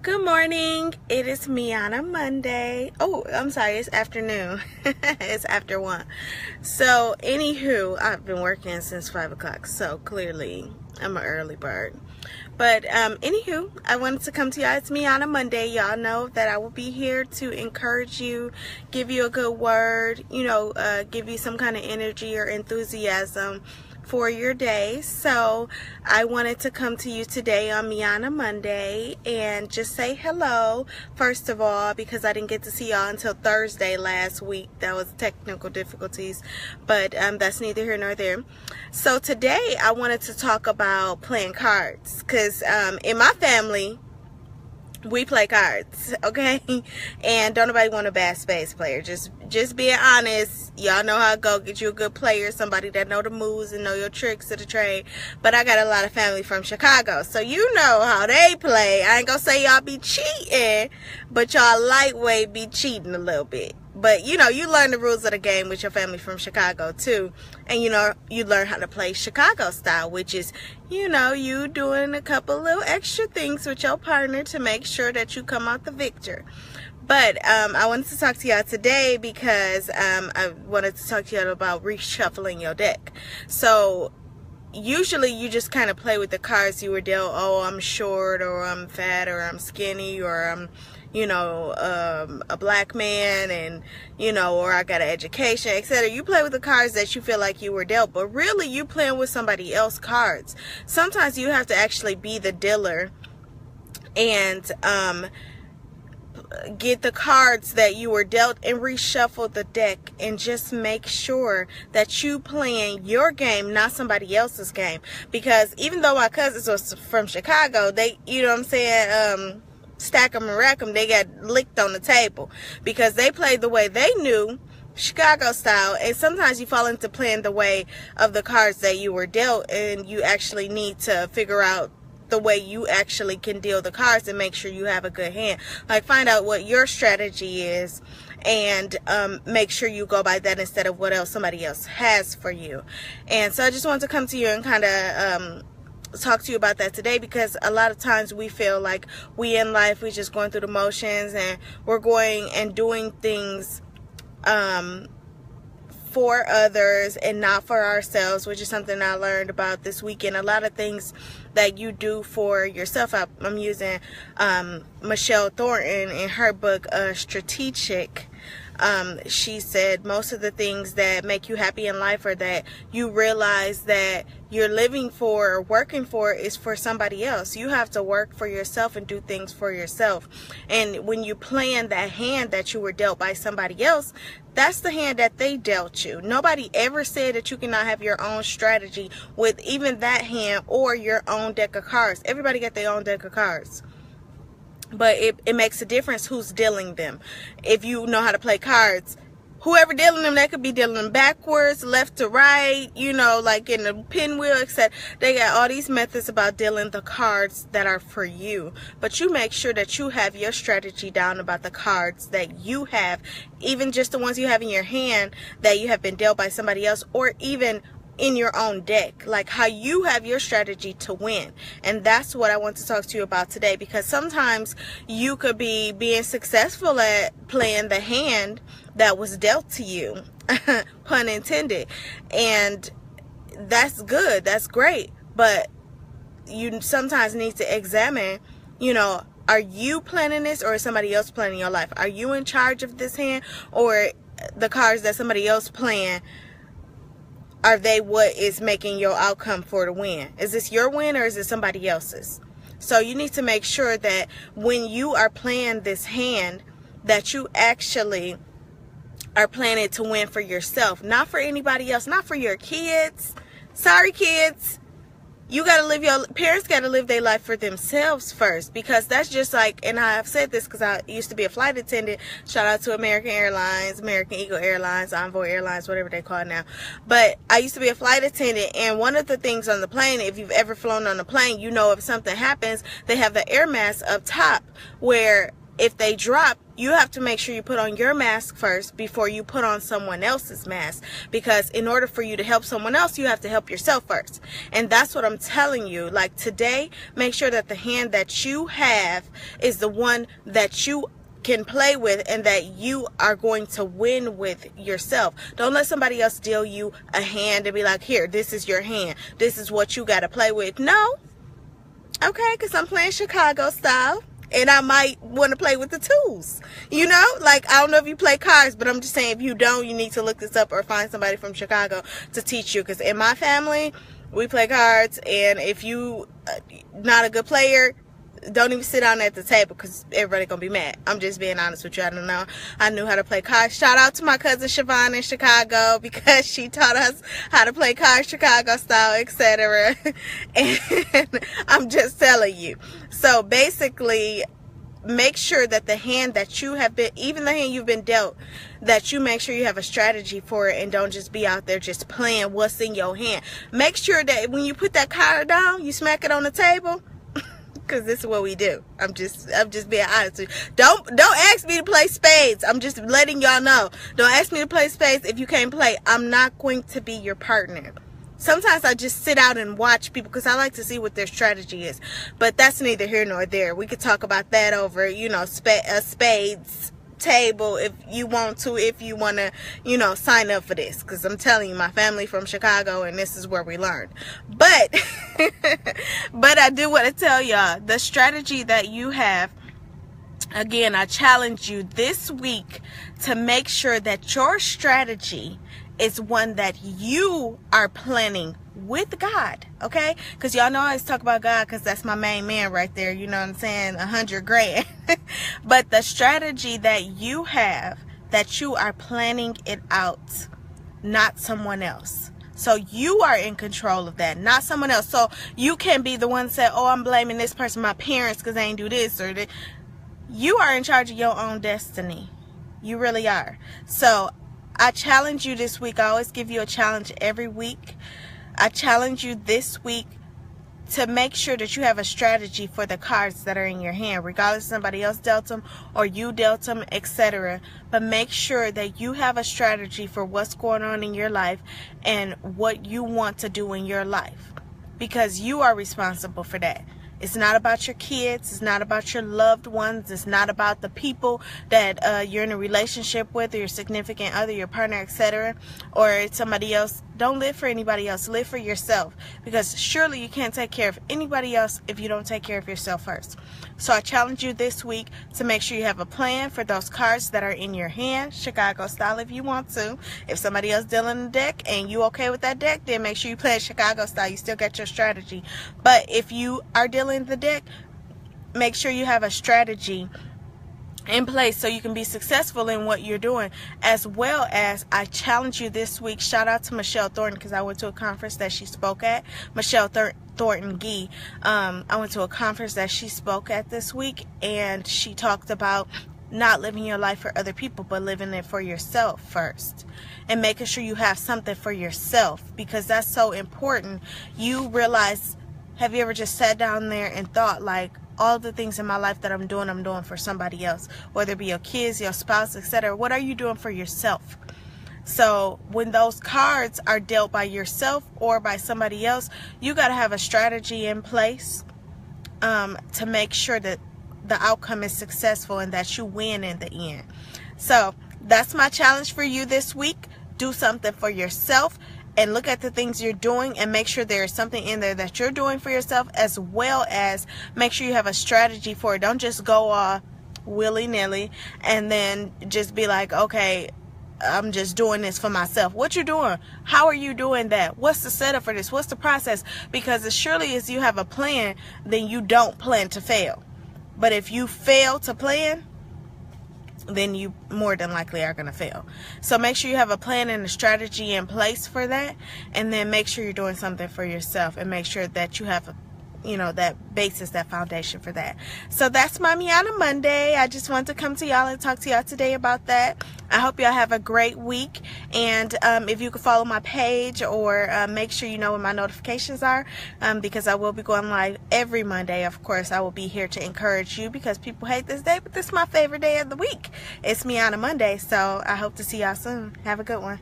Good morning. It is Miana Monday. Oh, I'm sorry. It's afternoon. It's after 1. So, anywho, I've been working since 5 o'clock. So, clearly, I'm an early bird. But, anywho, I wanted to come to y'all. It's Miana Monday. Y'all know that I will be here to encourage you, give you a good word, give you some kind of energy or enthusiasm for your day. So I wanted to come to you today on Miana Monday and just say hello first of all, because I didn't get to see y'all until Thursday last week. That was technical difficulties, but that's neither here nor there. So today I wanted to talk about playing cards, because in my family we play cards, okay? And don't nobody want a bad space player. Just being honest. Y'all know how it go. Get you a good player, somebody that know the moves and know your tricks of the trade. But I got a lot of family from Chicago, so you know how they play. I ain't gonna say y'all be cheating, but y'all lightweight be cheating a little bit. But you learn the rules of the game with your family from Chicago too. And you learn how to play Chicago style, which is, you doing a couple little extra things with your partner to make sure that you come out the victor. But I wanted to talk to y'all today because I wanted to talk to y'all about reshuffling your deck. So usually you just kind of play with the cards you were dealt. Oh, I'm short, or I'm fat, or I'm skinny, or I'm a black man, and or I got an education, etc. You play with the cards that you feel like you were dealt, but really you playing with somebody else's cards. Sometimes you have to actually be the dealer and get the cards that you were dealt and reshuffle the deck, and just make sure that you playing your game, not somebody else's game. Because even though my cousins was from Chicago, they, stack them and rack them, they got licked on the table because they played the way they knew, Chicago style. And sometimes you fall into playing the way of the cards that you were dealt, and you actually need to figure out the way you actually can deal the cards and make sure you have a good hand. Like, find out what your strategy is and make sure you go by that instead of what else somebody else has for you. And so I just wanted to come to you and kind of talk to you about that today, because a lot of times we feel like we in life, we just going through the motions, and we're going and doing things for others and not for ourselves, which is something I learned about this weekend. A lot of things that you do for yourself. I'm using Michelle Thornton in her book Strategic. She said most of the things that make you happy in life, or that you realize that you're living for or working for, is for somebody else. You have to work for yourself and do things for yourself. And when you plan that hand that you were dealt by somebody else, that's the hand that they dealt you. Nobody ever said that you cannot have your own strategy with even that hand or your own deck of cards. Everybody got their own deck of cards. But it makes a difference who's dealing them. If you know how to play cards, whoever dealing them, they could be dealing them backwards, left to right, like in the pinwheel, etc. They got all these methods about dealing the cards that are for you. But you make sure that you have your strategy down about the cards that you have, even just the ones you have in your hand that you have been dealt by somebody else, or even in your own deck, like how you have your strategy to win. And that's what I want to talk to you about today, because sometimes you could be being successful at playing the hand that was dealt to you, pun intended, and that's good, that's great, but you sometimes need to examine, are you planning this, or is somebody else planning your life? Are you in charge of this hand, or the cards that somebody else playing, are they what is making your outcome for the win? Is this your win, or is it somebody else's? So you need to make sure that when you are playing this hand, that you actually are playing it to win for yourself, not for anybody else, not for your kids. Sorry, kids. You got to live parents got to live their life for themselves first, because that's just like, and I've said this because I used to be a flight attendant. Shout out to American Airlines, American Eagle Airlines, Envoy Airlines, whatever they call it now. But I used to be a flight attendant, and one of the things on the plane, if you've ever flown on a plane, if something happens, they have the air mask up top where if they drop, you have to make sure you put on your mask first before you put on someone else's mask, because in order for you to help someone else, you have to help yourself first. And that's what I'm telling you. Like today, make sure that the hand that you have is the one that you can play with and that you are going to win with yourself. Don't let somebody else deal you a hand and be like, here, this is your hand, this is what you got to play with. No. Okay, because I'm playing Chicago style and I might want to play with the tools, you know. Like, I don't know if you play cards, but I'm just saying, if you don't, you need to look this up or find somebody from Chicago to teach you, because in my family we play cards, and if you not a good player, don't even sit down at the table, because everybody gonna be mad. I'm just being honest with you. I don't know. I knew how to play cards. Shout out to my cousin Siobhan in Chicago, because she taught us how to play cards Chicago style, etc. And I'm just telling you. So basically, make sure that the hand that you have been, even the hand you've been dealt, that you make sure you have a strategy for it, and don't just be out there just playing what's in your hand. Make sure that when you put that card down, you smack it on the table, because this is what we do. I'm just being honest with you. Don't ask me to play spades. I'm just letting y'all know. Don't ask me to play spades if you can't play. I'm not going to be your partner. Sometimes I just sit out and watch people, because I like to see what their strategy is. But that's neither here nor there. We could talk about that over, you know, a spades table if you want to, if you want to, you know, sign up for this, because I'm telling you, my family from Chicago, and this is where we learned. But but I do want to tell y'all the strategy that you have. Again, I challenge you this week to make sure that your strategy is one that you are planning with God, okay? Because y'all know I always talk about God, because that's my main man right there, you know what I'm saying, 100 grand. But the strategy that you have, that you are planning it out, not someone else. So you are in control of that, not someone else. So you can be the one that said, oh, I'm blaming this person, my parents, because they ain't do this or that. You are in charge of your own destiny. You really are. So I challenge you this week. I always give you a challenge every week. I challenge you this week to make sure that you have a strategy for the cards that are in your hand, regardless if somebody else dealt them or you dealt them, etc. But make sure that you have a strategy for what's going on in your life and what you want to do in your life, because you are responsible for that. It's not about your kids. It's not about your loved ones. It's not about the people that you're in a relationship with, or your significant other, your partner, etc. Or somebody else. Don't live for anybody else. Live for yourself, because surely you can't take care of anybody else if you don't take care of yourself first. So I challenge you this week to make sure you have a plan for those cards that are in your hand, Chicago style if you want to. If somebody else dealing the deck and you okay with that deck, then make sure you play it Chicago style. You still got your strategy. But if you are dealing the deck, make sure you have a strategy in place so you can be successful in what you're doing. As well as, I challenge you this week, shout out to Michelle Thornton, because I went to a conference that she spoke at. Michelle Thornton Gee. I went to a conference that she spoke at this week, and she talked about not living your life for other people, but living it for yourself first, and making sure you have something for yourself, because that's so important. You realize, have you ever just sat down there and thought, like, all the things in my life that I'm doing for somebody else, whether it be your kids, your spouse, etc. What are you doing for yourself? So when those cards are dealt by yourself or by somebody else, you got to have a strategy in place to make sure that the outcome is successful and that you win in the end. So that's my challenge for you this week. Do something for yourself, and look at the things you're doing and make sure there is something in there that you're doing for yourself, as well as make sure you have a strategy for it. Don't just go willy-nilly and then just be like, okay, I'm just doing this for myself. What you doing? How are you doing that? What's the setup for this? What's the process? Because as surely as you have a plan, then you don't plan to fail. But if you fail to plan, then you more than likely are going to fail. So make sure you have a plan and a strategy in place for that, and then make sure you're doing something for yourself, and make sure that you have you know, that basis, that foundation for that. So that's my Miana Monday. I just wanted to come to y'all and talk to y'all today about that. I hope y'all have a great week, and if you could follow my page, or make sure you know when my notifications are, because I will be going live every Monday. Of course, I will be here to encourage you, because people hate this day, but this is my favorite day of the week. It's Miana Monday, so I hope to see y'all soon. Have a good one.